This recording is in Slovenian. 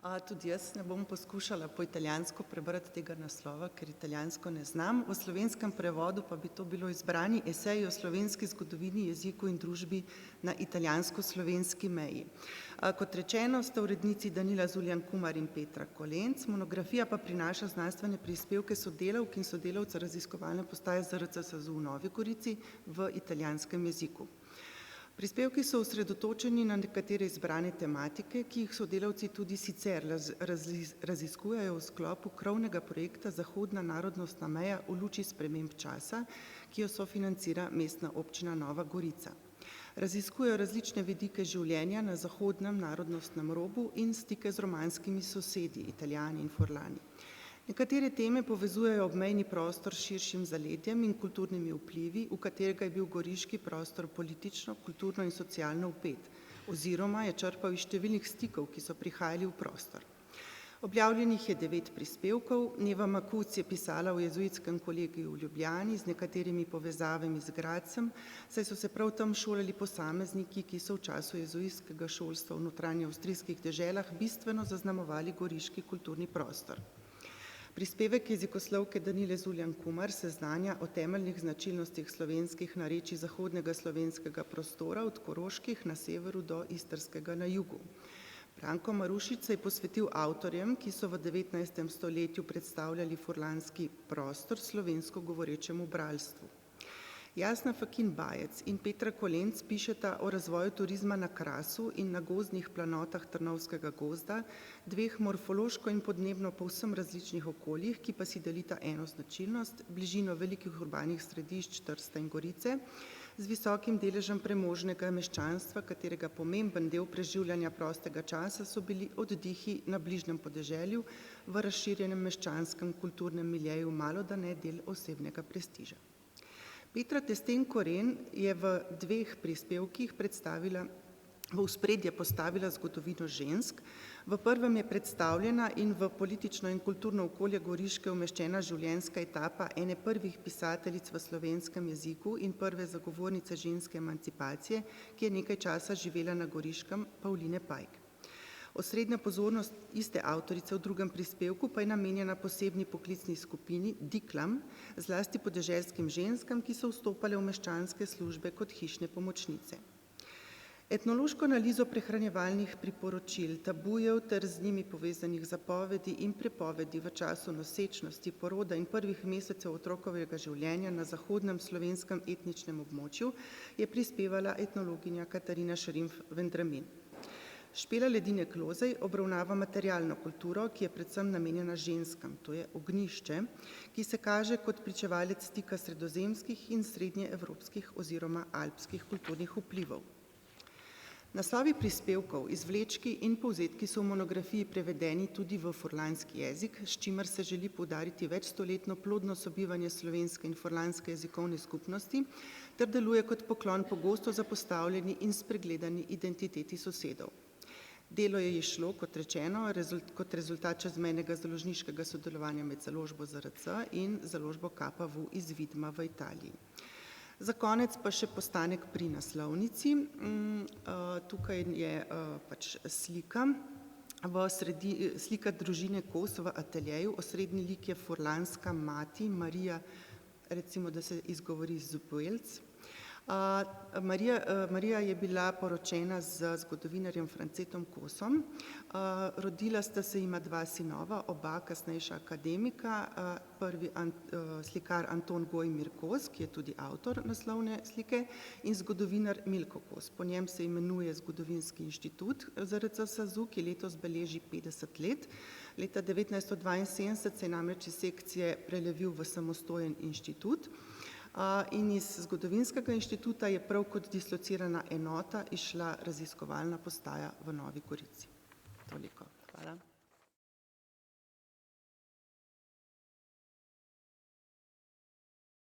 Tudi jaz ne bom poskušala po italijansko prebrati tega naslova, ker italijansko ne znam. V slovenskem prevodu pa bi to bilo Izbrani eseji o slovenski zgodovini, jeziku in družbi na italijansko-slovenski meji. Kot rečeno, sta urednici Danila Zuljan Kumar in Petra Kolenc. Monografija pa prinaša znanstvene prispevke sodelavk in sodelavcev raziskovalne postaje ZRC SAZU v Novi Gorici v italijanskem jeziku. Prispevki so osredotočeni na nekatere izbrane tematike, ki jih sodelavci tudi sicer raziskujejo v sklopu krovnega projekta Zahodna narodnostna meja v luči sprememb časa, ki jo sofinancira Mestna občina Nova Gorica. Raziskujejo različne vidike življenja na zahodnem narodnostnem robu in stike z romanskimi sosedi, Italijani in Furlani. Nekatere teme povezujejo obmejni prostor s širšim zaledjem in kulturnimi vplivi, v katerega je bil goriški prostor politično, kulturno in socialno vpet, oziroma je črpal iz številnih stikov, ki so prihajali v prostor. Objavljenih je 9 prispevkov. Neva Makuc je pisala v jezuitskem kolegiju v Ljubljani z nekaterimi povezavami z Gradcem, saj so se prav tam šolali posamezniki, ki so v času jezuitskega šolstva v notranjeavstrijskih deželah bistveno zaznamovali goriški kulturni prostor. Prispevek jezikoslovke Danile Zuljan Kumar seznanja o temeljnih značilnostih slovenskih narečij zahodnega slovenskega prostora od koroških na severu do istrskega na jugu. Branko Marušič se je posvetil avtorjem, ki so v 19. stoletju predstavljali furlanski prostor slovensko govorečemu bralstvu. Jasna Fakin Bajec in Petra Kolenc pišeta o razvoju turizma na Krasu in na gozdnih planotah Trnovskega gozda, dveh morfološko in podnebno povsem različnih okoljih, ki pa si delita eno značilnost, bližino velikih urbanih središč Trsta in Gorice, z visokim deležem premožnega meščanstva, katerega pomemben del preživljanja prostega časa so bili oddihi na bližnjem podeželju v razširjenem meščanskem kulturnem miljeju, malodane del osebnega prestiža. Petra Testen Koren je v 2 prispevkih v ospredje postavila zgodovino žensk. V prvem je predstavljena in v politično in kulturno okolje Goriške umeščena življenjska etapa ene prvih pisateljic v slovenskem jeziku in prve zagovornice ženske emancipacije, ki je nekaj časa živela na Goriškem, Pavline Pajk. Osrednja pozornost iste avtorice v drugem prispevku pa je namenjena posebni poklicni skupini, Diklam, zlasti podeželskim ženskam, ki so vstopale v meščanske službe kot hišne pomočnice. Etnološko analizo prehranjevalnih priporočil, tabujev ter z njimi povezanih zapovedi in prepovedi v času nosečnosti, poroda in prvih mesecev otrokovega življenja na zahodnem slovenskem etničnem območju je prispevala etnologinja Katarina Šrimpf-Vendramin. Špela Ledine-Klozej obravnava materialno kulturo, ki je predvsem namenjena ženskam, to je ognjišče, ki se kaže kot pričevalec stika sredozemskih in srednjeevropskih oziroma alpskih kulturnih vplivov. Naslovi prispevkov, izvlečki in povzetki so v monografiji prevedeni tudi v furlanski jezik, s čimer se želi poudariti večstoletno plodno sobivanje slovenske in furlanske jezikovne skupnosti ter deluje kot poklon pogosto zapostavljeni in spregledani identiteti sosedov. Delo je izšlo, kot rečeno, kot rezultat čezmejnega založniškega sodelovanja med založbo ZRC in založbo KPV iz Vidma v Italiji. Za konec pa še postanek pri naslovnici. Tukaj je slika, slika družine Kos v ateljeju. Osrednji lik je furlanska mati, Marija, recimo, da se izgovori Zupuelc. Marija je bila poročena z zgodovinarjem Francetom Kosom. Rodila sta se jima 2 sinova, oba kasnejša akademika, prvi slikar Anton Gojmir Kos, ki je tudi avtor naslovne slike, in zgodovinar Milko Kos. Po njem se imenuje Zgodovinski inštitut ZRC SAZU, ki letos beleži 50 let. Leta 1972 se je namreč iz sekcije prelevil v samostojen inštitut. In iz Zgodovinskega inštituta je prav kot dislocirana enota izšla raziskovalna postaja v Novi Gorici. Toliko. Hvala.